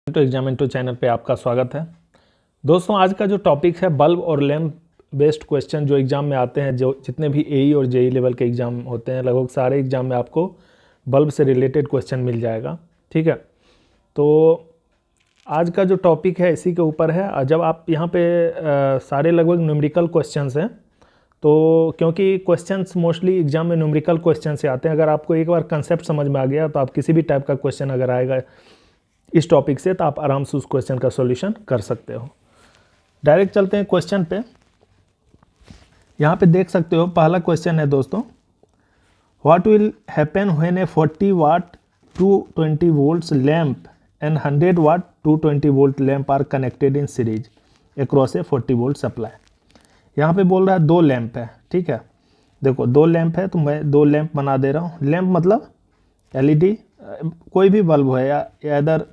तो एग्जामिनेटो चैनल पे आपका स्वागत है। दोस्तों, आज का जो टॉपिक है बल्ब और लैंप बेस्ड क्वेश्चन जो एग्ज़ाम में आते हैं, जो जितने भी एई और जेई लेवल के एग्ज़ाम होते हैं, लगभग सारे एग्ज़ाम में आपको बल्ब से रिलेटेड क्वेश्चन मिल जाएगा। ठीक है, तो आज का जो टॉपिक है इसी के ऊपर है। जब आप यहाँ पे सारे लगभग न्यूमेरिकल क्वेश्चंस हैं, तो क्योंकि क्वेश्चंस मोस्टली एग्जाम में न्यूमेरिकल क्वेश्चन से आते हैं, अगर आपको एक बार कंसेप्ट समझ में आ गया तो आप किसी भी टाइप का क्वेश्चन अगर आएगा इस टॉपिक से तो आप आराम से उस क्वेश्चन का सॉल्यूशन कर सकते हो। डायरेक्ट चलते हैं क्वेश्चन पे। यहाँ पे देख सकते हो पहला क्वेश्चन है दोस्तों, what will happen when a 40 watt 220 volts lamp and 100 watt 220 volt lamp are connected in series across a 40 volt supply. यहाँ पे बोल रहा है दो लैंप है। ठीक है, देखो दो लैंप है तो मैं दो लैंप बना दे रहा हूँ। लैंप मतलब एलईडी कोई भी बल्ब है, या इधर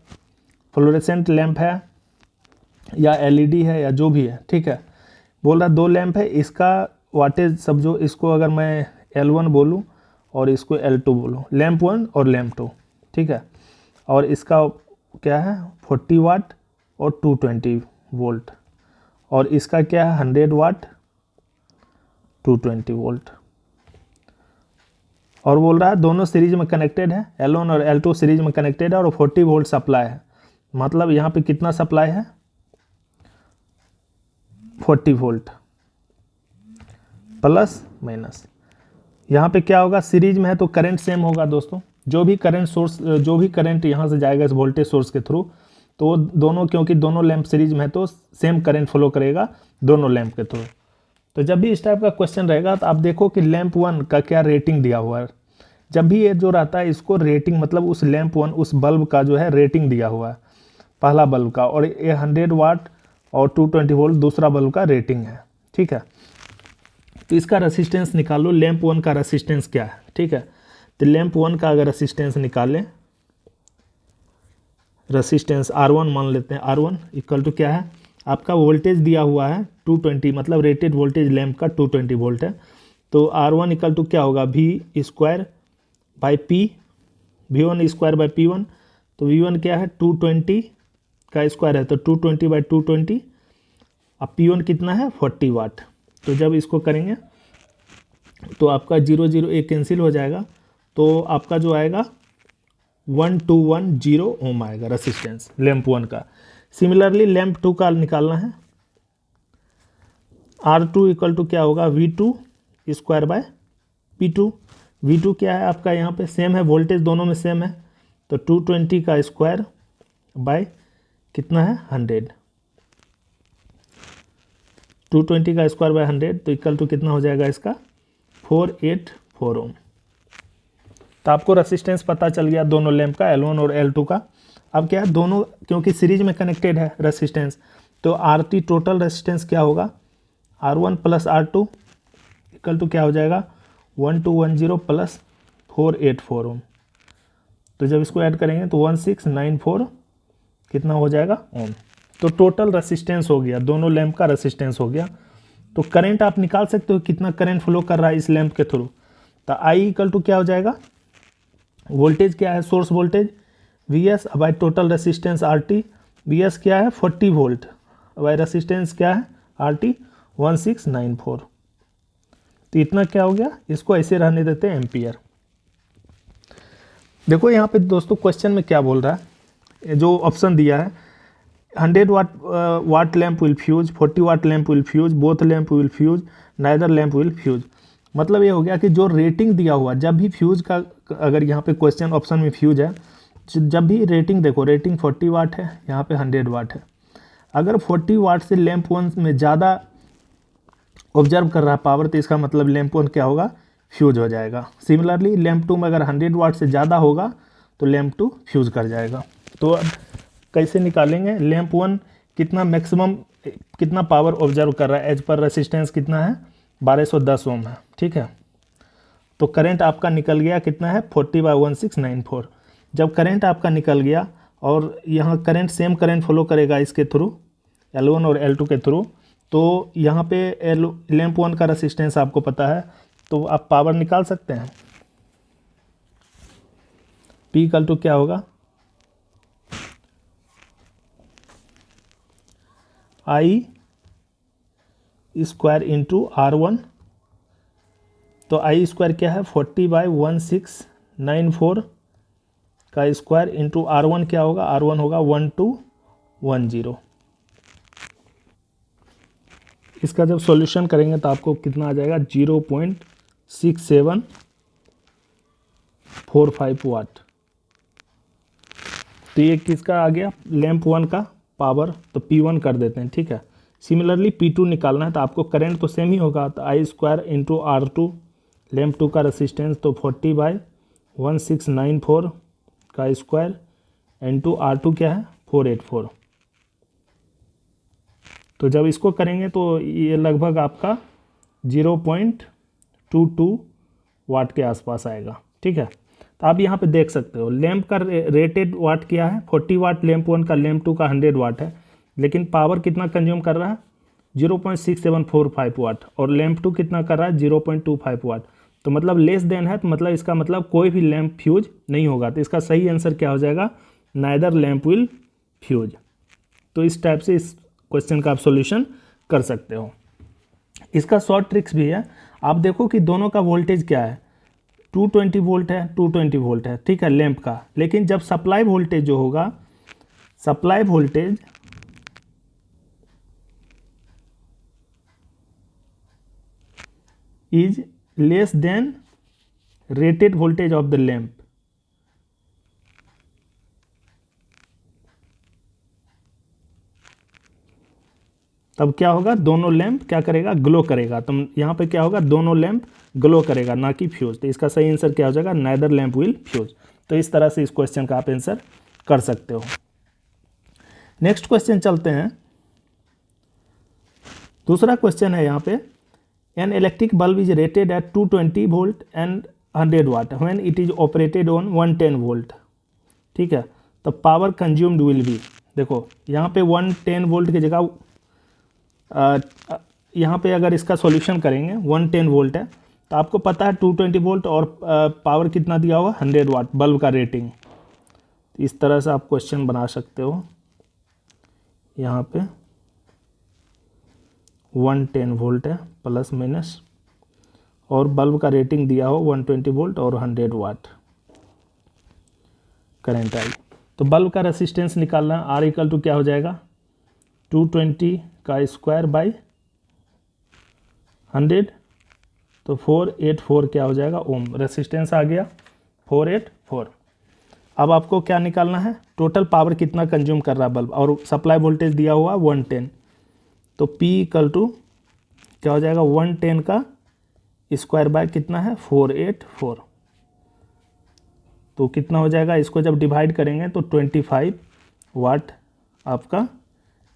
फ्लोरेसेंट लैंप है या एलईडी है या जो भी है। ठीक है, बोल रहा दो लैंप है, इसका वाटेज सब जो, इसको अगर मैं L1 बोलूँ और इसको L2 बोलूँ, लैंप 1 और लैंप 2। ठीक है, और इसका क्या है 40 वाट और 220 वोल्ट, और इसका क्या है 100 वाट 220 वोल्ट। और बोल रहा है दोनों सीरीज में कनेक्टेड है, L1 और L2 सीरीज में कनेक्टेड है और 40 वोल्ट सप्लाई है। मतलब यहाँ पे कितना सप्लाई है 40 वोल्ट प्लस माइनस। यहाँ पे क्या होगा, सीरीज में है तो करंट सेम होगा दोस्तों। जो भी करंट सोर्स, जो भी करंट यहाँ से जाएगा इस वोल्टेज सोर्स के थ्रू, तो दोनों, क्योंकि दोनों लैंप सीरीज में है तो सेम करंट फ्लो करेगा दोनों लैंप के थ्रू। तो जब भी इस टाइप का क्वेश्चन रहेगा तो आप देखो कि लैंप 1 का क्या रेटिंग दिया हुआ है। जब भी ये जो रहता है इसको रेटिंग, मतलब उस लैंप 1 उस बल्ब का जो है रेटिंग दिया हुआ है पहला बल्ब का, और ये 100 वाट और 220 वोल्ट दूसरा बल्ब का रेटिंग है। ठीक है, तो इसका रेसिस्टेंस निकालो, लैंप 1 का रेसिस्टेंस क्या है। ठीक है, तो लैंप 1 का अगर रेसिस्टेंस निकालें, रेसिस्टेंस R1 मान लेते हैं। R1 इक्वल टू क्या है, आपका वोल्टेज दिया हुआ है 220, मतलब रेटेड वोल्टेज लैंप का 220 वोल्ट है। तो R1 इक्वल टू क्या होगा, V square by P, V1 square by P1। तो V1 क्या है 220 का स्क्वायर है तो 220 बाई 220, अब P1 कितना है 40 वाट। तो जब इसको करेंगे तो आपका 0 0 एक कैंसिल हो जाएगा, तो आपका जो आएगा 1210 ओम आएगा रेसिस्टेंस लैंप 1 का। सिमिलरली लैंप 2 का निकालना है, R2 इक्वल टू क्या होगा V2 square by P2। V2 क्या है आपका, यहाँ पे सेम है, वोल्टेज दोनों में सेम है, तो 220 का स्क्वायर बाय कितना है 100, 220 का स्क्वायर बाय 100 तो इक्वल टू कितना हो जाएगा इसका 484 ओम। तो आपको रेसिस्टेंस पता चल गया दोनों लैंप का, L1 और L2 का। अब क्या है, दोनों क्योंकि सीरीज में कनेक्टेड है रेसिस्टेंस, तो RT टोटल रेसिस्टेंस क्या होगा, R1 plus R2 equal to क्या हो जाएगा 1210 प्लस 484 ओम। तो जब इसको ऐड करेंगे तो 1694 कितना हो जाएगा ओम। तो टोटल रेसिस्टेंस हो गया, दोनों लैंप का रेसिस्टेंस हो गया। तो करंट आप निकाल सकते हो कितना करंट फ्लो कर रहा है इस लैंप के थ्रू। तो I इक्वल टू क्या हो जाएगा, वोल्टेज क्या है source voltage Vs by total resistance RT। Vs क्या है 40 वोल्ट बाई रेसिस्टेंस क्या है RT 1694। तो इतना क्या हो गया, इसको ऐसे रहने देते हैं एम्पियर। देखो यहाँ पे दोस्तों क्वेश्चन में क्या बोल रहा है, जो ऑप्शन दिया है 100 watt lamp will fuse, 40 watt lamp will fuse, both lamp will fuse, neither lamp will fuse. मतलब ये हो गया कि जो रेटिंग दिया हुआ, जब भी फ्यूज का, अगर यहाँ पे क्वेश्चन ऑप्शन में फ्यूज है, जब भी रेटिंग देखो, रेटिंग 40 वाट है, यहाँ पे 100 वाट है। अगर 40 वाट से लैंप 1 में ज़्यादा ऑब्जर्व कर रहा है पावर, तो इसका मतलब लैंप 1 क्या होगा फ्यूज हो जाएगा। सिमिलरली लैंप 2 में अगर 100 वाट से ज़्यादा होगा तो लैंप 2 फ्यूज कर जाएगा। तो अब कैसे निकालेंगे, लैंप 1 कितना मैक्सिमम कितना पावर ऑब्जर्व कर रहा है, एज पर रेसिस्टेंस कितना है 1210 ओम है। ठीक है, तो करंट आपका निकल गया कितना है 40 बाई 1694। जब करंट आपका निकल गया और यहाँ करंट सेम करंट फ्लो करेगा इसके थ्रू L1 और L2 के थ्रू, तो यहाँ पे लैंप 1 का रेसिस्टेंस आपको पता है, तो आप पावर निकाल सकते हैं। P इक्वल टू क्या होगा आई स्क्वायर इंटू R1, तो आई स्क्वायर क्या है 40/1694 का स्क्वायर इंटू R1 क्या होगा, R1 होगा 1210। इसका जब सॉल्यूशन करेंगे तो आपको कितना आ जाएगा 0.6745 वाट। तो ये किसका आ गया, लैंप 1 का पावर, तो P1 कर देते हैं, ठीक है। सिमिलरली P2 निकालना है, तो आपको करंट तो सेम ही होगा, तो आई स्क्वायर इंटू R2, लैंप 2 का रेसिस्टेंस, तो 40/1694 का स्क्वायर इंटू R2 क्या है 484। तो जब इसको करेंगे तो ये लगभग आपका 0.22 वाट के आसपास आएगा, ठीक है। तो आप यहाँ पे देख सकते हो लैंप का रेटेड वाट क्या है 40 वाट, लैंप 1 का, लैंप 2 का 100 वाट है, लेकिन पावर कितना कंज्यूम कर रहा है 0.6745 वाट, और लैंप 2 कितना कर रहा है 0.25 वाट। तो मतलब लेस देन है, तो मतलब इसका मतलब कोई भी लैंप फ्यूज नहीं होगा। तो इसका सही आंसर क्या हो जाएगा, नाइदर लैंप विल फ्यूज। तो इस टाइप से इस क्वेश्चन का आप सॉल्यूशन कर सकते हो। इसका शॉर्ट ट्रिक्स भी है, आप देखो कि दोनों का वोल्टेज क्या है 220 वोल्ट है, 220 वोल्ट है, ठीक है लैंप का, लेकिन जब सप्लाई वोल्टेज जो होगा, supply voltage is less than rated voltage of the lamp, तब क्या होगा, दोनों लैंप क्या करेगा, ग्लो करेगा। तो यहाँ पे क्या होगा, दोनों लैंप ग्लो करेगा, ना कि फ्यूज। तो इसका सही आंसर क्या हो जाएगा, नाइदर लैंप विल फ्यूज। तो इस तरह से इस क्वेश्चन का आप आंसर कर सकते हो। नेक्स्ट क्वेश्चन चलते हैं। दूसरा क्वेश्चन है यहाँ पे, an electric bulb is rated at 220 volt and 100 watt when it is operated on 110 volt, ठीक है। तो पावर कंज्यूम्ड विल बी, देखो यहाँ पे 110 वोल्ट की जगह यहाँ पे अगर इसका सॉल्यूशन करेंगे 110 वोल्ट है, तो आपको पता है 220 वोल्ट और पावर कितना दिया हुआ 100 वाट बल्ब का रेटिंग। तो इस तरह से आप क्वेश्चन बना सकते हो। यहाँ पे 110 वोल्ट है प्लस माइनस, और बल्ब का रेटिंग दिया हो 120 वोल्ट और 100 वाट करंट आई। तो बल्ब का रेसिस्टेंस निकालना, आर इक्वल टू क्या हो जाएगा 220 का स्क्वायर बाई 100, तो 484 क्या हो जाएगा ओम, रेसिस्टेंस आ गया 484। अब आपको क्या निकालना है, टोटल पावर कितना कंज्यूम कर रहा है बल्ब, और सप्लाई वोल्टेज दिया हुआ 110, तो P इक्वल टू क्या हो जाएगा 110 का स्क्वायर बाय कितना है 484, तो कितना हो जाएगा, इसको जब डिवाइड करेंगे तो 25 वाट आपका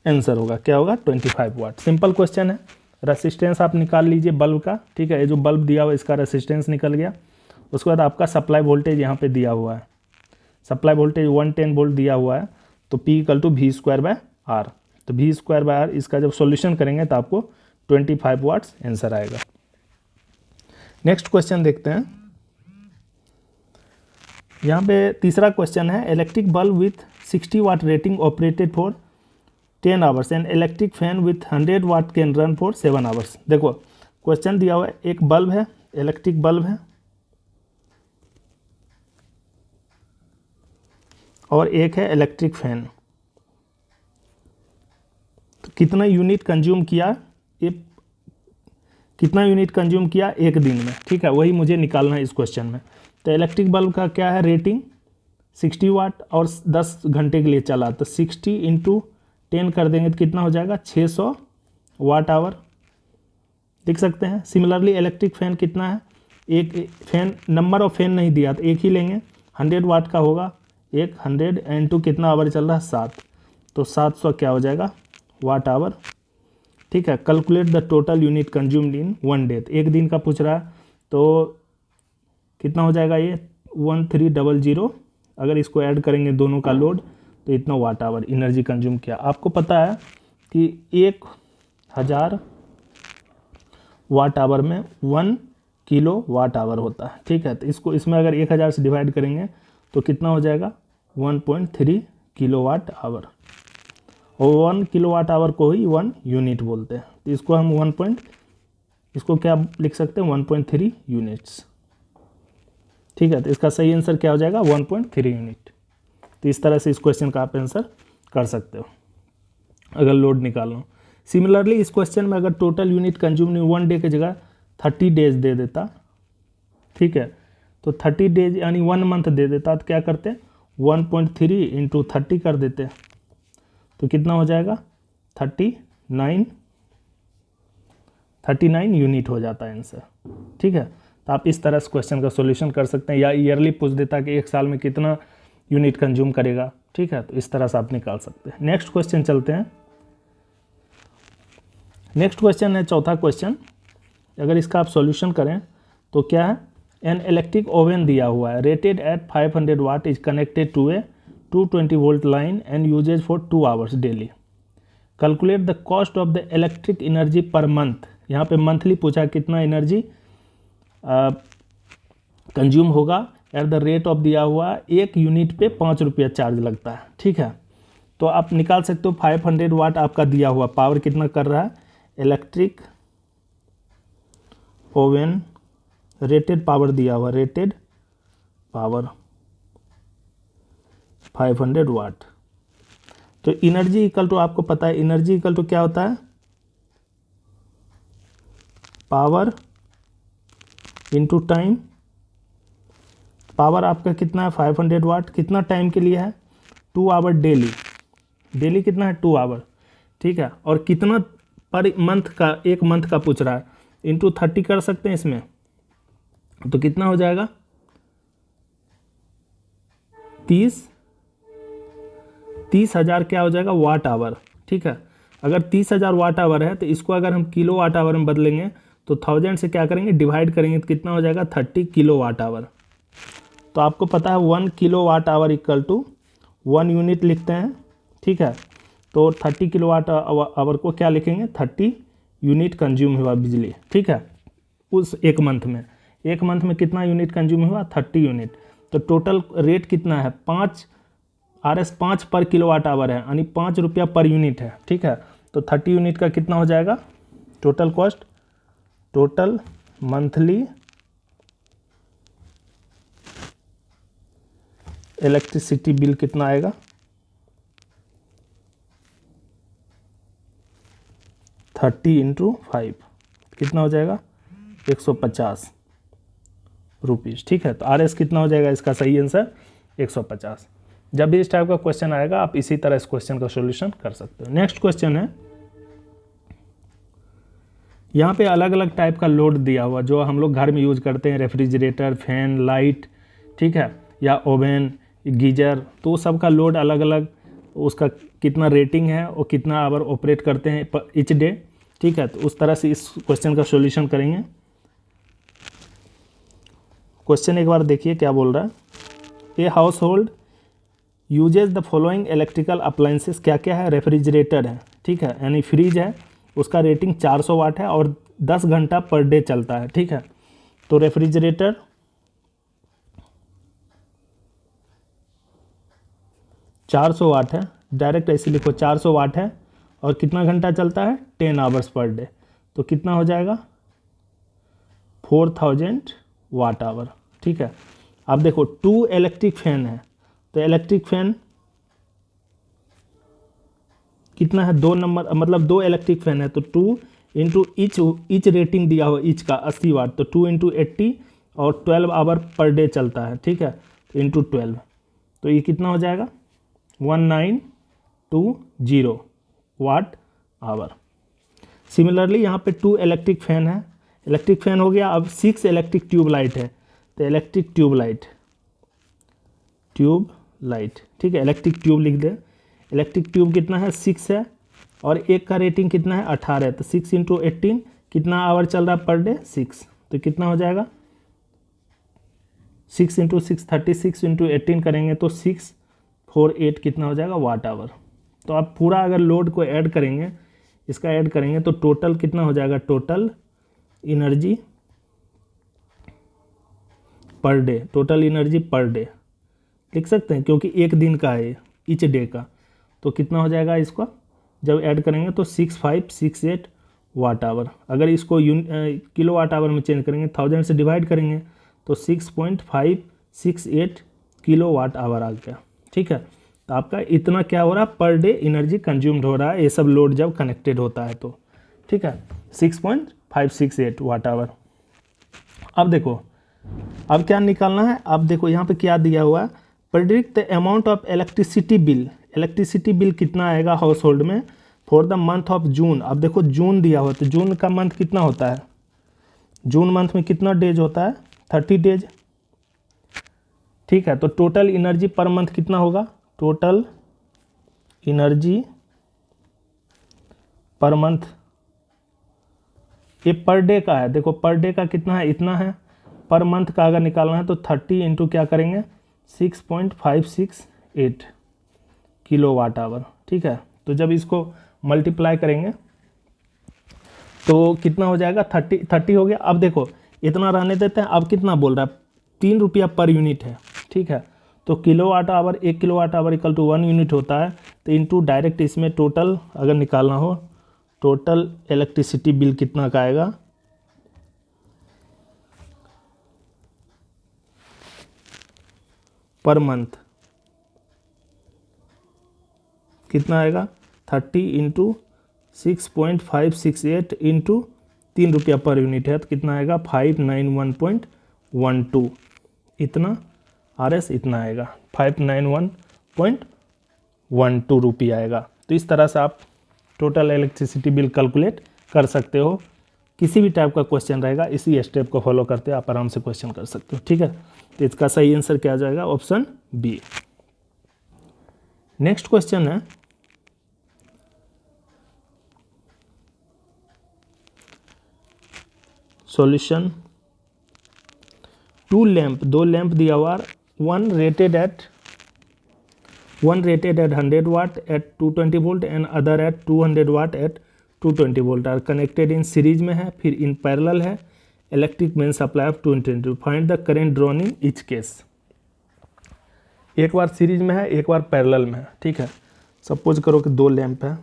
आंसर होगा। क्या होगा 25 वाट। सिंपल क्वेश्चन है। रेसिस्टेंस आप निकाल लीजिए बल्ब का, ठीक है। ये जो बल्ब दिया हुआ है इसका रेसिस्टेंस निकल गया। उसके बाद आपका सप्लाई वोल्टेज यहाँ पे दिया हुआ है, सप्लाई वोल्टेज 110 वोल्ट दिया हुआ है, तो P equal to V square by R। तो V स्क्वायर बाय R, इसका जब सॉल्यूशन करेंगे तो आपको 25 वाट्स आंसर आएगा। नेक्स्ट क्वेश्चन देखते हैं। यहाँ पे तीसरा क्वेश्चन है, electric bulb with 60 watt rating operated for 10 hours and electric fan with 100 watt can run for 7 hours. देखो क्वेश्चन दिया हुआ है, एक बल्ब है, इलेक्ट्रिक बल्ब है, और एक है इलेक्ट्रिक फैन। तो कितना यूनिट कंज्यूम किया, ये कितना यूनिट कंज्यूम किया एक दिन में, ठीक है, वही मुझे निकालना है इस क्वेश्चन में। तो इलेक्ट्रिक बल्ब का क्या है रेटिंग 60 वाट और 10 घंटे के लिए चला, तो 60 इंटू 10 कर देंगे तो कितना हो जाएगा 600 वाट आवर, देख सकते हैं। सिमिलरली इलेक्ट्रिक फैन कितना है, एक फैन, नंबर ऑफ फैन नहीं दिया तो एक ही लेंगे, 100 वाट का होगा, एक 100 इंटू कितना आवर चल रहा है 7, तो 700 क्या हो जाएगा वाट आवर, ठीक है। Calculate the total unit consumed in 1 day, एक दिन का पूछ रहा है, तो कितना हो जाएगा ये 1300, अगर इसको ऐड करेंगे दोनों का लोड तो इतना वाट आवर एनर्जी कंज्यूम किया। आपको पता है कि 1000 वाट आवर में 1 किलो वाट आवर होता है, ठीक है। तो इसको इसमें अगर 1000 से डिवाइड करेंगे तो कितना हो जाएगा 1.3 किलो वाट आवर। और 1 किलोवाट आवर को ही 1 यूनिट बोलते हैं। तो इसको हम इसको क्या लिख सकते हैं, 1.3 यूनिट्स। ठीक है, तो इसका सही आंसर क्या हो जाएगा, 1.3 यूनिट। तो इस तरह से इस क्वेश्चन का आप आंसर कर सकते हो अगर लोड निकालना हो। सिमिलरली इस क्वेश्चन में अगर टोटल यूनिट कंज्यूम 1 डे की जगह 30 डेज दे देता, ठीक है, तो 30 डेज यानी 1 मंथ दे देता, तो क्या करते हैं 1.3 इंटू 30 कर देते, तो कितना हो जाएगा 39 यूनिट हो जाता है आंसर। ठीक है, तो आप इस तरह से क्वेश्चन का सॉल्यूशन कर सकते हैं, या ईयरली पूछ देता कि एक साल में कितना यूनिट कंज्यूम करेगा। ठीक है, तो इस तरह से आप निकाल सकते हैं। नेक्स्ट क्वेश्चन चलते हैं। नेक्स्ट क्वेश्चन है चौथा क्वेश्चन। अगर इसका आप सॉल्यूशन करें तो क्या है, एन इलेक्ट्रिक ओवन दिया हुआ है, rated at 500 watt, is connected to a 220 volt line and uses for 2 hours daily. Calculate the cost of the electric energy per month. यहाँ पे मंथली पूछा कितना एनर्जी कंज्यूम होगा एट द रेट ऑफ दिया हुआ 1 यूनिट पे 5 रुपया charge लगता है। ठीक है, तो आप निकाल सकते हो 500 वाट आपका दिया हुआ पावर कितना कर रहा है, इलेक्ट्रिक ओवन रेटेड पावर दिया हुआ, रेटेड पावर 500 वाट। तो एनर्जी इक्वल टू, आपको पता है एनर्जी इक्वल टू क्या होता है, पावर इनटू टाइम। पावर आपका कितना है 500 वाट, कितना टाइम के लिए है 2 आवर डेली। डेली कितना है 2 आवर। ठीक है, और कितना पर मंथ का, 1 मंथ का पूछ रहा है, इंटू 30 कर सकते हैं इसमें, तो कितना हो जाएगा 30,000 क्या हो जाएगा वाट आवर। ठीक है, अगर 30,000 वाट आवर है तो इसको अगर हम किलो वाट आवर में बदलेंगे तो 1000 से क्या करेंगे डिवाइड करेंगे, तो कितना हो जाएगा 30 किलो वाट आवर। तो आपको पता है 1 kilo watt hour equal to 1 unit लिखते हैं। ठीक है, तो 30 किलो वाट आवर को क्या लिखेंगे, 30 यूनिट कंज्यूम हुआ बिजली। ठीक है, उस 1 मंथ में, 1 मंथ में कितना यूनिट कंज्यूम हुआ 30 यूनिट। तो टोटल रेट कितना है 5 RS 5 पर किलो वाट आवर है, यानी 5 रुपया पर यूनिट है। ठीक है, तो 30 यूनिट का कितना हो जाएगा total cost, total monthly electricity bill कितना आएगा 30 इंटू 5 कितना हो जाएगा 150 रुपीज़। ठीक है, तो RS कितना हो जाएगा, इसका सही आंसर 150। जब भी इस टाइप का क्वेश्चन आएगा आप इसी तरह इस क्वेश्चन का सॉल्यूशन कर सकते हो। नेक्स्ट क्वेश्चन है, यहाँ पे अलग अलग टाइप का लोड दिया हुआ जो हम लोग घर में यूज करते हैं, रेफ्रिजरेटर, फैन, लाइट, ठीक है, या ओवन, गीजर, तो सबका लोड अलग अलग, उसका कितना रेटिंग है और कितना आवर ऑपरेट करते हैं ईच डे। ठीक है, तो उस तरह से इस क्वेश्चन का सॉल्यूशन करेंगे। क्वेश्चन एक बार देखिए क्या बोल रहा है, a house hold uses the following electrical appliances, क्या क्या है, रेफ्रिजरेटर है, ठीक है, यानी फ्रिज है, उसका रेटिंग 400 वाट है और 10 घंटा पर डे चलता है। ठीक है, तो रेफ्रिजरेटर 400 वाट है, डायरेक्ट ऐसे लिखो 400 वाट है और कितना घंटा चलता है 10 आवर्स पर डे, तो कितना हो जाएगा 4000 वाट आवर। ठीक है, अब देखो 2 इलेक्ट्रिक फैन है, तो इलेक्ट्रिक फैन कितना है 2 नंबर, मतलब 2 इलेक्ट्रिक फैन है, तो 2 इंटू ईच रेटिंग दिया हुआ ईच का 80 वाट, तो 2 इंटू 80 और 12 आवर पर डे चलता है। ठीक है, तो इंटू 12, तो ये कितना हो जाएगा 1920 वाट आवर। सिमिलरली यहाँ पे 2 इलेक्ट्रिक फैन है, इलेक्ट्रिक फैन हो गया। अब 6 इलेक्ट्रिक ट्यूब लाइट है, तो इलेक्ट्रिक ट्यूब लाइट, ठीक है, इलेक्ट्रिक ट्यूब लिख दे। इलेक्ट्रिक ट्यूब कितना है 6 है और एक का रेटिंग कितना है 18 है, तो 6 इंटू 18 कितना आवर चल रहा है पर डे 6, तो कितना हो जाएगा 6 इंटू 6 36 इंटू 18 करेंगे तो 648 कितना हो जाएगा वाट आवर। तो आप पूरा अगर लोड को ऐड करेंगे, इसका ऐड करेंगे तो टोटल कितना हो जाएगा, total energy per day, total energy per day लिख सकते हैं क्योंकि एक दिन का है ईच डे का, तो कितना हो जाएगा इसका जब ऐड करेंगे तो 6568 वाट आवर। अगर इसको किलो वाट आवर में चेंज करेंगे, 1000 से डिवाइड करेंगे तो 6.568 किलो वाट आवर आ गया। ठीक है, तो आपका इतना क्या हो रहा है, पर डे एनर्जी कंज्यूम्ड हो रहा है ये सब लोड जब कनेक्टेड होता है तो। ठीक है, 6.568 वाट आवर। अब देखो, अब क्या निकालना है, अब देखो यहाँ पे क्या दिया हुआ है, predict the amount of electricity bill. Electricity bill कितना आएगा हाउस होल्ड में for the month of June. अब देखो जून दिया हुआ है, तो जून का मंथ कितना होता है, जून मंथ में कितना डेज होता है, 30 डेज। ठीक है, तो टोटल एनर्जी पर मंथ कितना होगा, टोटल एनर्जी पर मंथ, ये पर डे का है। देखो पर डे का कितना है, इतना है। पर मंथ का अगर निकालना है तो 30 इंटू क्या करेंगे, 6.568 किलो वाट आवर। ठीक है, तो जब इसको मल्टीप्लाई करेंगे तो कितना हो जाएगा, 30 हो गया। अब देखो इतना रहने देते हैं, अब कितना बोल रहा है, 3 रुपया पर यूनिट है। ठीक है, तो kilo watt hour, 1 kilo watt hour equal to 1 unit होता है। तो इंटू डायरेक्ट इसमें टोटल अगर निकालना हो, टोटल इलेक्ट्रिसिटी बिल कितना का आएगा, पर मंथ कितना आएगा, 30 इंटू 6.568 इंटू 3 रुपया पर यूनिट है, तो कितना आएगा 591.12। इतना RS इतना आएगा, 591.12 रुपये आएगा। तो इस तरह से आप टोटल इलेक्ट्रिसिटी बिल कैलकुलेट कर सकते हो। किसी भी टाइप का क्वेश्चन रहेगा, इसी स्टेप को फॉलो करते आप आराम से क्वेश्चन कर सकते हो। ठीक है, तो इसका सही आंसर क्या आ जाएगा, ऑप्शन बी। नेक्स्ट क्वेश्चन है, सॉल्यूशन। 2 लैंप, 2 लैंप दिया हुआ, one rated at 100 watt at 220 volt and other at 200 watt at 220 volt are connected in series में है, फिर in parallel है, electric main supply of 220। find the current drawn in each case। एक बार series में है, एक बार पैरेलल में है। ठीक है, सपोज करो कि 2 लैंप है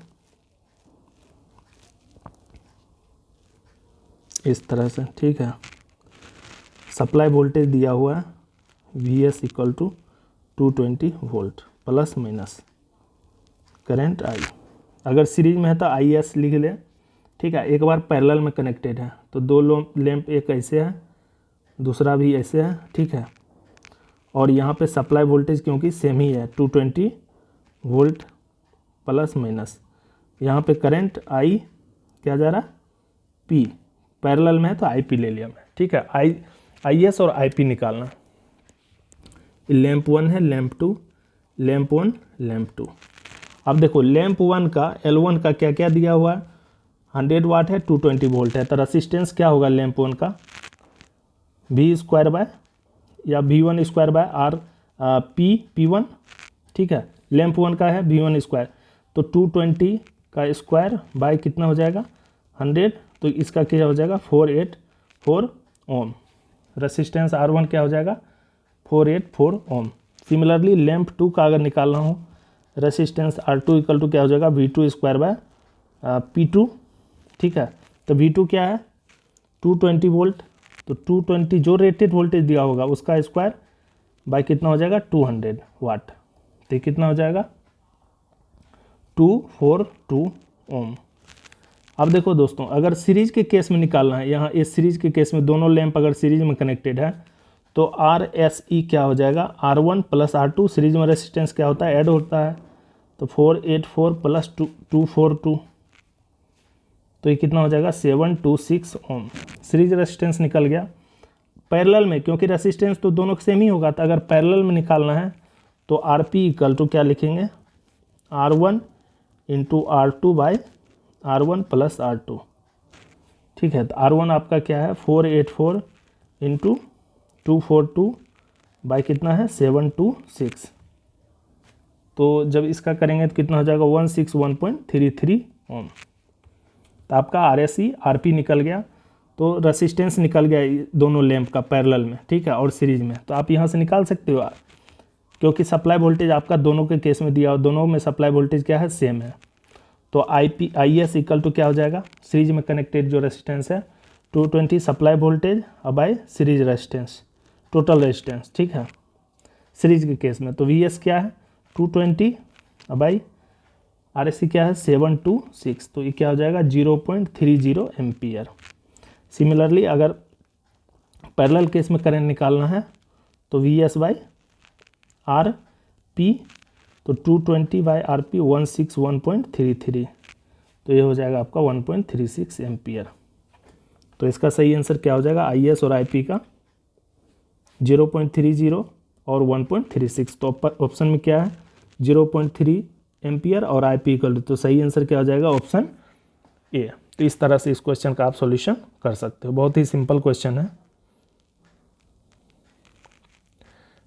इस तरह से। ठीक है, सप्लाई वोल्टेज दिया हुआ है VS equal to 220 volt plus minus current I। अगर सीरीज में है तो IS लिख ले। ठीक है, एक बार पैरेलल में कनेक्टेड है तो 2 लैंप, एक ऐसे है दूसरा भी ऐसे है। ठीक है, और यहाँ पे सप्लाई वोल्टेज क्योंकि सेम ही है 220 वोल्ट प्लस माइनस, यहाँ पे करंट I क्या जा रहा है P, पैरेलल में है तो IP ले लिया मैं। ठीक है, IS और IP निकालना। लैंप 1 है, लैंप 2, लैंप 1, लैंप 2। अब देखो लैंप 1 का L1 का क्या क्या दिया हुआ है, 100 वाट है, 220 वोल्ट है। तो रेसिस्टेंस क्या होगा लैंप 1 का, V स्क्वायर बाय या V1 square by R P1। ठीक है, लैंप 1 का है V1 स्क्वायर, तो 220 का स्क्वायर बाय कितना हो जाएगा 100, तो इसका क्या हो जाएगा 484 ओम। रेसिस्टेंस R1 क्या हो जाएगा 484 ओम। सिमिलरली लैंप 2 का अगर निकालना हो, रेसिस्टेंस R2 इक्वल टू क्या हो जाएगा V2 स्क्वायर बाय P2। ठीक है, तो V2 क्या है 220 वोल्ट, तो 220 जो रेटेड वोल्टेज दिया होगा उसका स्क्वायर बाय कितना हो जाएगा 200 वाट, तो कितना हो जाएगा 242 ओम। अब देखो दोस्तों, अगर सीरीज के केस में निकालना है, यहाँ इस सीरीज के केस में दोनों लैंप अगर सीरीज में कनेक्टेड है तो RSE क्या हो जाएगा R1 प्लस R2। सीरीज में रेसिस्टेंस क्या होता है ऐड होता है, तो 484 प्लस 242, तो ये कितना हो जाएगा 726 ओम। सीरीज रेसिस्टेंस निकल गया। पैरेलल में क्योंकि रेसिस्टेंस तो दोनों सेम ही होगा, तो अगर पैरेलल में निकालना है तो RP इक्वल टू क्या लिखेंगे R1 into R2 by R1 plus R2। ठीक है, तो R1 आपका क्या है 484 इंटू 242 बाई कितना है 726, तो जब इसका करेंगे तो कितना हो जाएगा 161.33 ओम। तो आपका RSE RP निकल गया, तो रेसिस्टेंस निकल गया दोनों लैंप का पैरेलल में। ठीक है, और सीरीज में तो आप यहाँ से निकाल सकते हो, क्योंकि सप्लाई वोल्टेज आपका दोनों के केस में दिया हो, दोनों में सप्लाई वोल्टेज क्या है सेम है। तो आई एस इक्वल टू क्या हो जाएगा, सीरीज में कनेक्टेड जो रेजिस्टेंस है 220 supply voltage bye series resistance, total resistance, ठीक है, सीरीज के केस में। तो वी एस क्या है 220 बाई आर एस सी क्या है 726, तो ये क्या हो जाएगा 0.30 एम्पियर। सिमिलरली अगर पैरेलल केस में करंट निकालना है तो V S by R P, तो 220 बाई आर पी 161.33, तो ये हो जाएगा आपका 1.36 एम्पियर। तो इसका सही आंसर क्या हो जाएगा, आई एस और आई पी का 0.30 और 1.36, तो ऑप्शन में क्या है 0.3 एम्पियर और आई पी इक्वल, तो सही आंसर क्या हो जाएगा ऑप्शन ए। तो इस तरह से इस क्वेश्चन का आप सॉल्यूशन कर सकते हो, बहुत ही सिंपल क्वेश्चन है।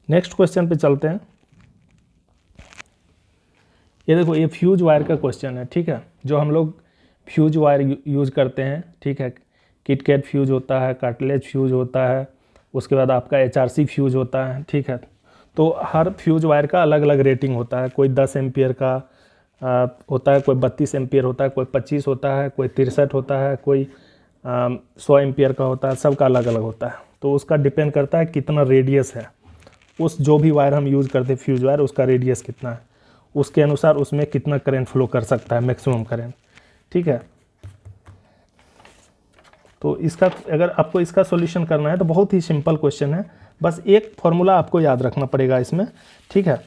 नेक्स्ट क्वेश्चन पे चलते हैं। ये देखो, ये फ्यूज वायर का क्वेश्चन है, ठीक है, जो हम लोग फ्यूज वायर यूज करते हैं, ठीक है, किटकैट फ्यूज होता है, कार्टिलेज फ्यूज होता है, उसके बाद आपका एचआरसी फ्यूज होता है, ठीक है। तो हर फ्यूज वायर का अलग अलग रेटिंग होता है, कोई 10 एम्पियर का होता है, कोई 32 एम्पियर होता है, कोई 25 होता है, कोई 63 होता है, कोई 100 एम्पियर का होता है, सबका अलग अलग होता है। तो उसका डिपेंड करता है कितना रेडियस है, उस जो भी वायर हम यूज़ करते हैं फ्यूज वायर, उसका रेडियस कितना है, उसके अनुसार उसमें कितना करंट फ्लो कर सकता है, मैक्सिमम करंट, ठीक है। तो इसका अगर आपको इसका सॉल्यूशन करना है तो बहुत ही सिंपल क्वेश्चन है, बस एक फार्मूला आपको याद रखना पड़ेगा इसमें, ठीक है।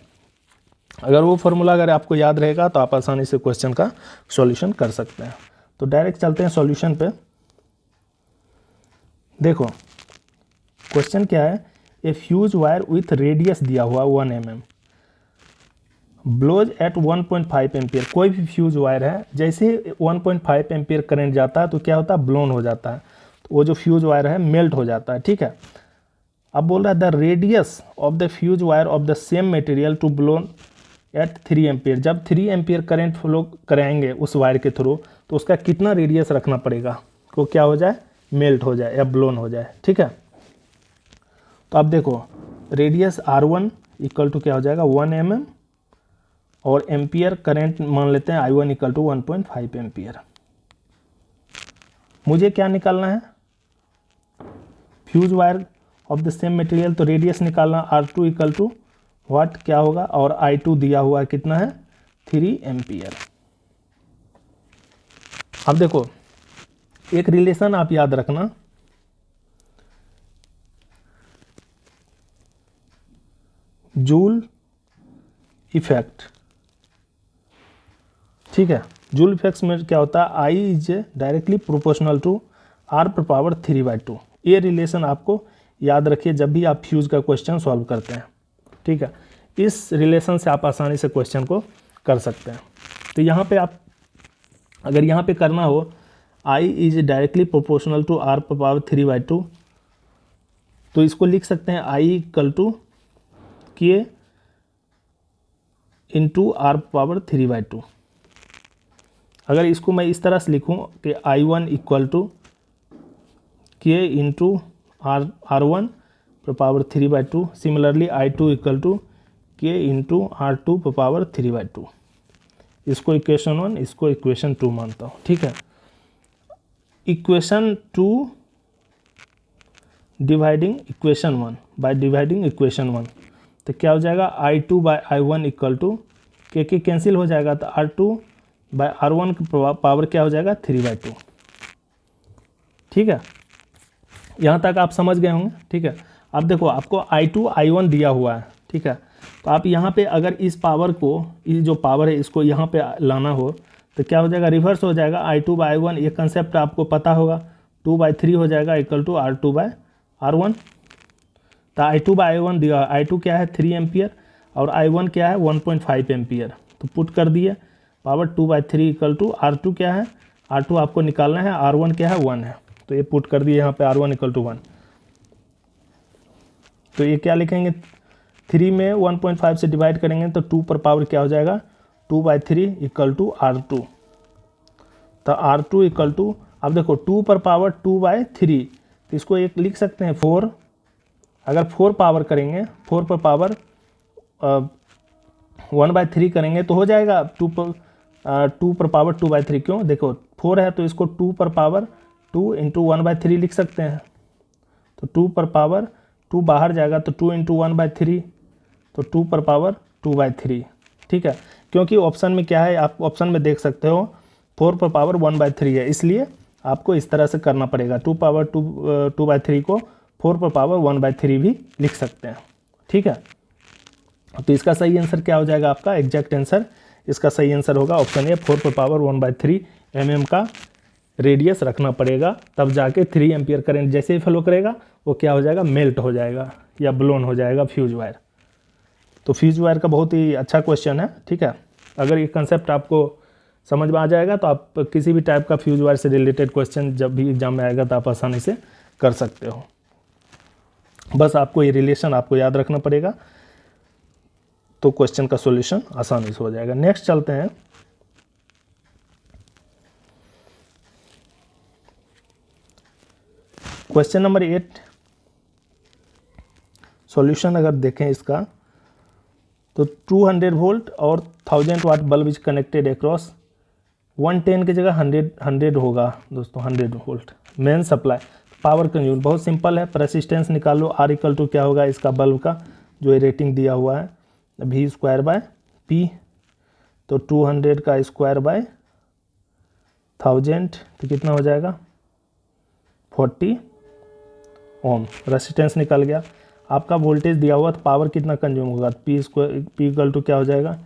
अगर वो फार्मूला अगर आपको याद रहेगा तो आप आसानी से क्वेश्चन का सॉल्यूशन कर सकते हैं। तो डायरेक्ट चलते हैं सॉल्यूशन पे। देखो क्वेश्चन क्या है, ए फ्यूज वायर विथ रेडियस दिया हुआ 1 mm ब्लोज एट 1.5 एम्पियर। कोई भी फ्यूज वायर है, जैसे 1.5 एम्पियर करंट जाता है तो क्या होता है, ब्लोन हो जाता है, तो वो जो फ्यूज वायर है मेल्ट हो जाता है, ठीक है। अब बोल रहा है the radius of the fuse wire of the same material to blown at 3 ampere. जब 3 एम्पियर करंट फ्लो कराएंगे उस वायर के थ्रू तो उसका कितना रेडियस रखना पड़ेगा, तो क्या हो जाए, मेल्ट हो जाए या ब्लोन हो जाए, ठीक है। तो अब देखो रेडियस R1 इक्वल टू क्या हो जाएगा 1 mm और एम्पियर करंट मान लेते हैं I1 इक्वल टू 1.5 एम्पियर। मुझे क्या निकालना है, fuse wire of the same material, तो रेडियस निकालना R2 इक्वल टू व्हाट क्या होगा, और I2 दिया हुआ है कितना है 3 एम्पियर। अब देखो एक रिलेशन आप याद रखना, जूल इफेक्ट, ठीक है। जूल इफेक्ट में क्या होता है, I is directly proportional to R पर पावर 3/2। ये रिलेशन आपको याद रखिए जब भी आप फ्यूज का क्वेश्चन सॉल्व करते हैं, ठीक है। इस रिलेशन से आप आसानी से क्वेश्चन को कर सकते हैं। तो यहाँ पे आप अगर यहाँ पे करना हो I is directly proportional to R पर पावर 3/2, तो इसको लिख सकते हैं I equal to K into R power 3/2। अगर इसको मैं इस तरह से लिखूं कि I1 equal to K into R1 पर power 3/2, similarly I2 equal to K into R2 पर पावर 3/2। इसको इक्वेशन 1, इसको इक्वेशन 2 मानता हूँ, ठीक है। Equation 2 dividing equation 1 by dividing equation 1, तो क्या हो जाएगा I2 by I1 equal to K cancel हो जाएगा, तो R2 बाय R1 की पावर क्या हो जाएगा 3/2, ठीक है। यहाँ तक आप समझ गए होंगे, ठीक है। अब देखो आपको I2 I1 दिया हुआ है, ठीक है। तो आप यहाँ पे अगर इस पावर को, ये जो पावर है इसको यहाँ पे लाना हो तो क्या हो जाएगा, रिवर्स हो जाएगा। I2 बाय I1 ये कंसेप्ट आपको पता होगा, 2/3 हो जाएगा equal to R2 bye R1। तो I2 बाय I1 दिया, I2 क्या है 3 एम्पियर और I1 क्या है 1.5 एम्पियर, तो पुट कर दिए, पावर 2/3 इक्वल टू R2 क्या है, R2 आपको निकालना है, R1 क्या है 1 है, तो ये पुट कर दिए यहाँ पे R1 इक्वल टू 1। तो ये क्या लिखेंगे, 3 में 1.5 से डिवाइड करेंगे तो 2 पर पावर क्या हो जाएगा 2/3 इक्वल टू R2। तो R2 इक्वल टू, अब देखो 2 पर पावर 2/3, तो इसको एक लिख सकते हैं 4। अगर 4 पावर करेंगे, 4 पर पावर 1/3 करेंगे तो हो जाएगा 2 पर पावर 2/3, क्यों? देखो 4 है तो इसको 2 पर पावर 2 इंटू 1/3 लिख सकते हैं। तो 2 पर पावर 2 बाहर जाएगा तो 2 इंटू 1/3, तो 2 पर पावर 2/3, ठीक है। क्योंकि ऑप्शन में क्या है, आप ऑप्शन में देख सकते हो 4 पर पावर 1/3 है, इसलिए आपको इस तरह से करना पड़ेगा। 2 पावर 2/3 को 4 पर पावर 1/3 भी लिख सकते हैं, ठीक है। तो इसका सही आंसर क्या हो जाएगा? आपका एग्जैक्ट आंसर, इसका सही आंसर होगा ऑप्शन ए, 4 पर पावर 1/3 mm का रेडियस रखना पड़ेगा, तब जाके 3 एम्पियर करंट जैसे ही फ्लो करेगा वो क्या हो जाएगा? मेल्ट हो जाएगा या ब्लोन हो जाएगा फ्यूज वायर। तो फ्यूज वायर का बहुत ही अच्छा क्वेश्चन है, ठीक है। अगर ये कंसेप्ट आपको समझ में आ जाएगा तो आप किसी भी टाइप का फ्यूज वायर से रिलेटेड क्वेश्चन जब भी एग्जाम में आएगा तो आप आसानी से कर सकते हो। बस आपको ये रिलेशन आपको याद रखना पड़ेगा, तो क्वेश्चन का सॉल्यूशन आसानी से हो जाएगा। नेक्स्ट चलते हैं। क्वेश्चन नंबर 8, सॉल्यूशन अगर देखें इसका तो 200 वोल्ट और 1000 watt bulb is connected across 110 की जगह 100 होगा दोस्तों, 100 volt main supply. Power consume बहुत सिंपल है, रेसिस्टेंस निकाल लो। R इक्वल टू क्या होगा इसका बल्ब का जो रेटिंग दिया हुआ है, V²/P, तो 200 का स्क्वायर बाय 1000 तो कितना हो जाएगा? 40 ओम। रेसिस्टेंस निकल गया। आपका वोल्टेज दिया हुआ तो पावर कितना कंज्यूम होगा? P इक्वल टू क्या हो जाएगा?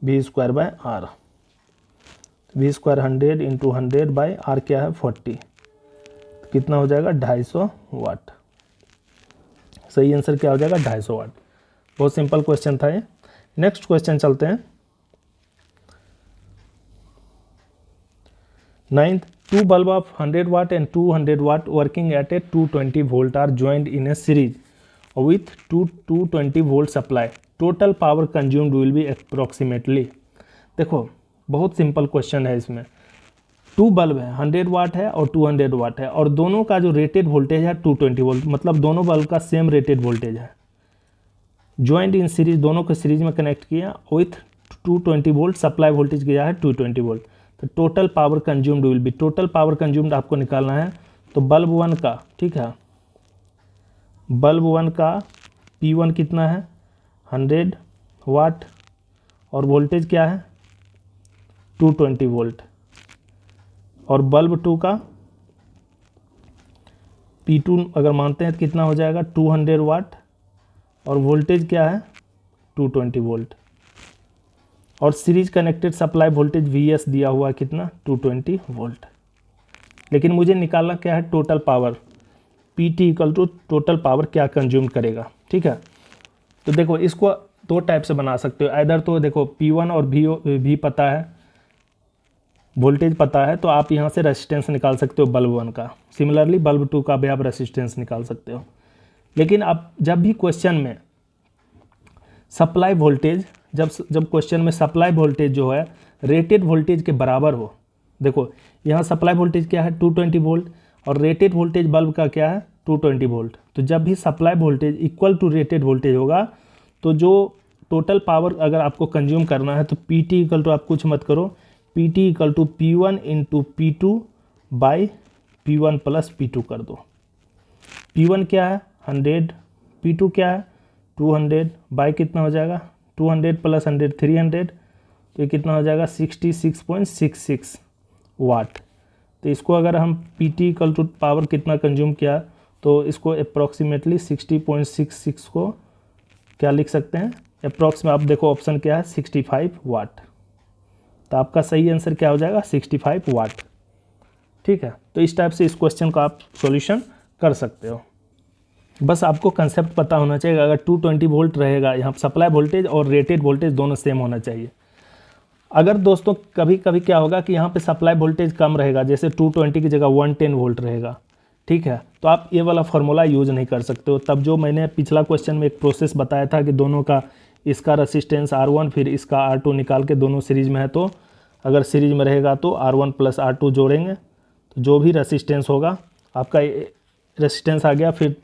V²/R, V² 100 into 100 by R क्या है? 40, तो कितना हो जाएगा? 250 वाट। सही आंसर क्या हो जाएगा? 250 वाट। बहुत सिंपल क्वेश्चन था ये। नेक्स्ट क्वेश्चन चलते हैं। 9th, 2 bulb of 100 watt and 200 watt working at a 220 volt are joined in a series with 220 volt supply. Total power consumed will be approximately. देखो बहुत सिंपल क्वेश्चन है इसमें। 2 बल्ब है, 100 वाट है और 200 वाट है, और दोनों का जो रेटेड वोल्टेज है 220 वोल्ट, मतलब दोनों बल्ब का सेम रेटेड वोल्टेज है। ज्वाइंट इन सीरीज, दोनों को सीरीज में कनेक्ट किया विथ 220 वोल्ट, सप्लाई वोल्टेज किया है 220 वोल्ट। तो total power consumed will be, total power consumed आपको निकालना है। तो बल्ब 1 का, ठीक है, बल्ब 1 का P1 कितना है? 100 वाट, और वोल्टेज क्या है? 220 वोल्ट। और बल्ब 2 का P2 अगर मानते हैं तो कितना हो जाएगा? 200 वाट, और वोल्टेज क्या है? 220 वोल्ट। और series connected supply voltage VS दिया हुआ है कितना? 220 वोल्ट। लेकिन मुझे निकालना क्या है? Total power, PT equal to total power क्या कंज्यूम करेगा, ठीक है। तो देखो इसको दो टाइप से बना सकते हो। इधर तो देखो P1 और V पता है, वोल्टेज पता है, तो आप यहाँ से रेसिस्टेंस निकाल सकते हो बल्ब 1 का। सिमिलरली बल्ब 2 का भी आप रेसिस्टेंस निकाल सकते हो। लेकिन आप जब भी क्वेश्चन में सप्लाई वोल्टेज, जब क्वेश्चन में सप्लाई वोल्टेज जो है रेटेड वोल्टेज के बराबर हो, देखो यहाँ सप्लाई वोल्टेज क्या है? 220 वोल्ट, और रेटेड वोल्टेज बल्ब का क्या है? 220 वोल्ट। तो जब भी supply voltage equal to rated voltage होगा, तो जो टोटल पावर अगर आपको कंज्यूम करना है तो PT इक्वल टू आप कुछ मत करो, PT equal to P1 into P2 by P1 plus P2 कर दो। P1 क्या है? 100, P2 क्या है? 200 बाई कितना हो जाएगा? 200 प्लस 100 300, तो ये कितना हो जाएगा? 66.66 वाट। तो इसको अगर हम PT इक्वल टू पावर कितना कंज्यूम किया, तो इसको अप्रॉक्सीमेटली 60.66 को क्या लिख सकते हैं? अप्रॉक्स में आप देखो ऑप्शन क्या है? 65 वाट। तो आपका सही आंसर क्या हो जाएगा? 65 वाट, ठीक है। तो इस टाइप से इस क्वेश्चन का आप सॉल्यूशन कर सकते हो। बस आपको कंसेप्ट पता होना चाहिए। अगर 220 वोल्ट रहेगा, यहाँ सप्लाई वोल्टेज और रेटेड वोल्टेज दोनों सेम होना चाहिए। अगर दोस्तों कभी कभी क्या होगा कि यहाँ पे सप्लाई वोल्टेज कम रहेगा, जैसे 220 की जगह 110 वोल्ट रहेगा, ठीक है, तो आप ये वाला फार्मूला यूज नहीं कर सकते हो। तब जो मैंने पिछला क्वेश्चन में एक प्रोसेस बताया था कि दोनों का, इसका रेसिस्टेंस R1 फिर इसका R2 निकाल के दोनों सीरीज में है, तो अगर सीरीज में रहेगा तो R1 प्लस R2 जोड़ेंगे, तो जो भी रेसिस्टेंस होगा आपका रेसिस्टेंस आ गया, फिर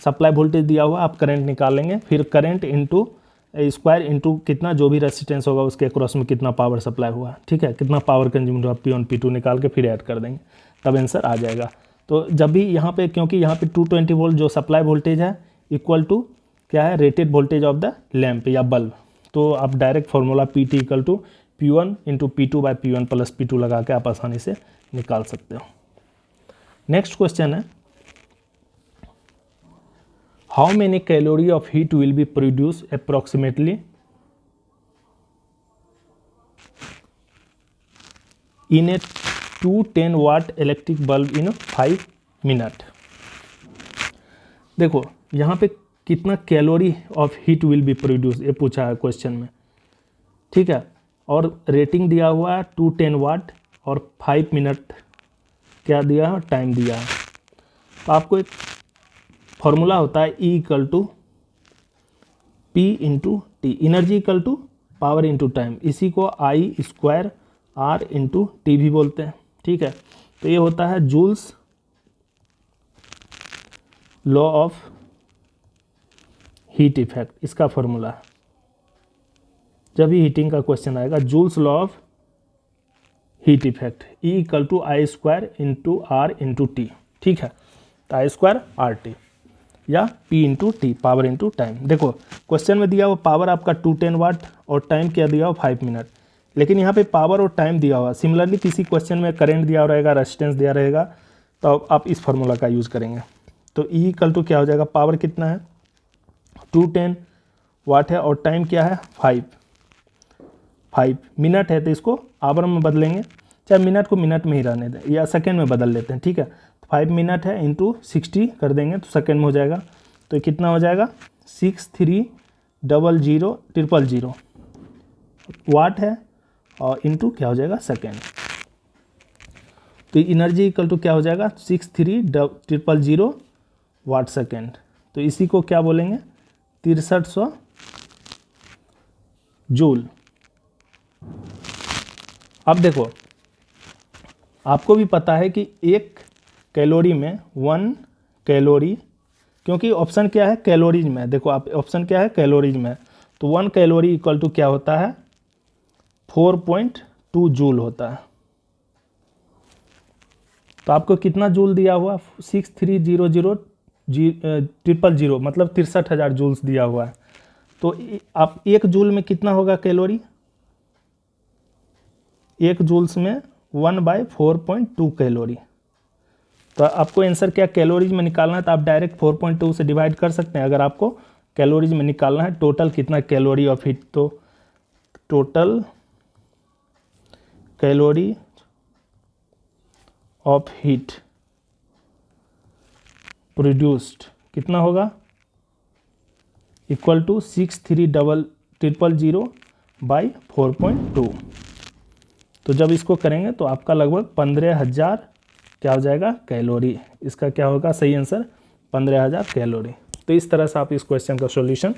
सप्लाई वोल्टेज दिया हुआ, आप करंट निकालेंगे, फिर करंट इंटू स्क्वायर इंटू कितना जो भी रेजिस्टेंस होगा उसके अक्रॉस में कितना पावर सप्लाई हुआ, ठीक है, कितना पावर कंज्यूम हुआ, P1 P2 निकाल के फिर ऐड कर देंगे, तब आंसर आ जाएगा। तो जब भी यहाँ पे, क्योंकि यहाँ पे 220 वोल्ट जो सप्लाई वोल्टेज है इक्वल टू क्या है, rated voltage of the lamp या बल्ब, तो आप direct formula PT equal to P1 into P2 by P1 plus P2 लगा के आप आसानी से निकाल सकते हो। नेक्स्ट क्वेश्चन है, how many calorie of heat will be produce approximately in a 210 watt electric bulb in 5 minute. देखो यहाँ पे कितना calorie of heat will be produce ये पूछा है क्वेश्चन में, ठीक है, और रेटिंग दिया हुआ है 210 वाट और 5 मिनट क्या दिया है, टाइम दिया है। तो आपको एक फॉर्मूला होता है E equal to P into T, energy equal to power into time, इसी को I square R into T भी बोलते हैं, ठीक है। तो ये होता है Joule's law of heat effect, इसका फॉर्मूला है। जब भी हीटिंग का क्वेश्चन आएगा, Joule's law of heat effect E equal to I square into R into T, ठीक है। तो I स्क्वायर RT या P into T, power into time. देखो क्वेश्चन में दिया हुआ पावर आपका 210 वाट और टाइम क्या दिया हुआ 5 मिनट, लेकिन यहाँ पे पावर और टाइम दिया हुआ। सिमिलरली किसी क्वेश्चन में करंट दिया रहेगा, रेजिस्टेंस दिया रहेगा, तो आप इस फार्मूला का यूज़ करेंगे। तो E इक्वल टू क्या हो जाएगा, पावर कितना है 210 वाट है और टाइम क्या है 5 मिनट है, तो इसको आवर में बदलेंगे, चाहे मिनट को मिनट में ही रहने दें या सेकेंड में बदल लेते हैं, ठीक है। 5 मिनट है इंटू 60 कर देंगे तो सेकेंड में हो जाएगा। तो कितना हो जाएगा 630000 वाट है और इंटू क्या हो जाएगा सेकेंड। तो एनर्जी इक्वल टू क्या हो जाएगा 630000 वाट सेकेंड। तो इसी को क्या बोलेंगे 6300 जूल। अब देखो आपको भी पता है कि एक कैलोरी में 1 कैलोरी, क्योंकि ऑप्शन क्या है कैलोरीज में, देखो आप ऑप्शन क्या है कैलोरीज में, तो 1 कैलोरी इक्वल टू क्या होता है 4.2 जूल होता है। तो आपको कितना जूल दिया हुआ 630000 मतलब 63,000 जूल्स दिया हुआ है। तो आप एक जूल में कितना होगा कैलोरी, एक जूल्स में 1/4.2 कैलोरी। तो आपको आंसर क्या कैलोरीज में निकालना है, तो आप डायरेक्ट 4.2 से डिवाइड कर सकते हैं। अगर आपको कैलोरीज में निकालना है टोटल कितना कैलोरी ऑफ हीट, तो total calorie of heat produced कितना होगा इक्वल टू 630000/4.2। तो जब इसको करेंगे तो आपका लगभग 15,000 क्या हो जाएगा कैलोरी। इसका क्या होगा सही आंसर 15,000 कैलोरी। तो इस तरह से आप इस क्वेश्चन का सॉल्यूशन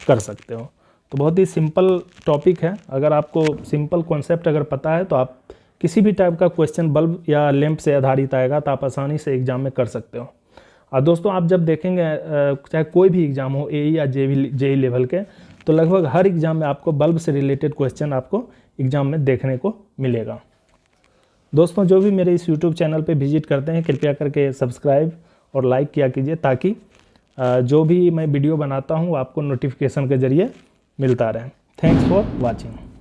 कर सकते हो। तो बहुत ही सिंपल टॉपिक है। अगर आपको सिंपल कॉन्सेप्ट अगर पता है तो आप किसी भी टाइप का क्वेश्चन बल्ब या लैंप से आधारित आएगा तो आप आसानी से एग्जाम में कर सकते हो। और दोस्तों आप जब देखेंगे चाहे कोई भी एग्ज़ाम हो AE या JEE लेवल के, तो लगभग हर एग्ज़ाम में आपको बल्ब से रिलेटेड क्वेश्चन आपको एग्ज़ाम में देखने को मिलेगा। दोस्तों जो भी मेरे इस YouTube चैनल पे विजिट करते हैं कृपया करके सब्सक्राइब और लाइक किया कीजिए, ताकि जो भी मैं वीडियो बनाता हूँ आपको नोटिफिकेशन के ज़रिए मिलता रहे। Thanks for watching.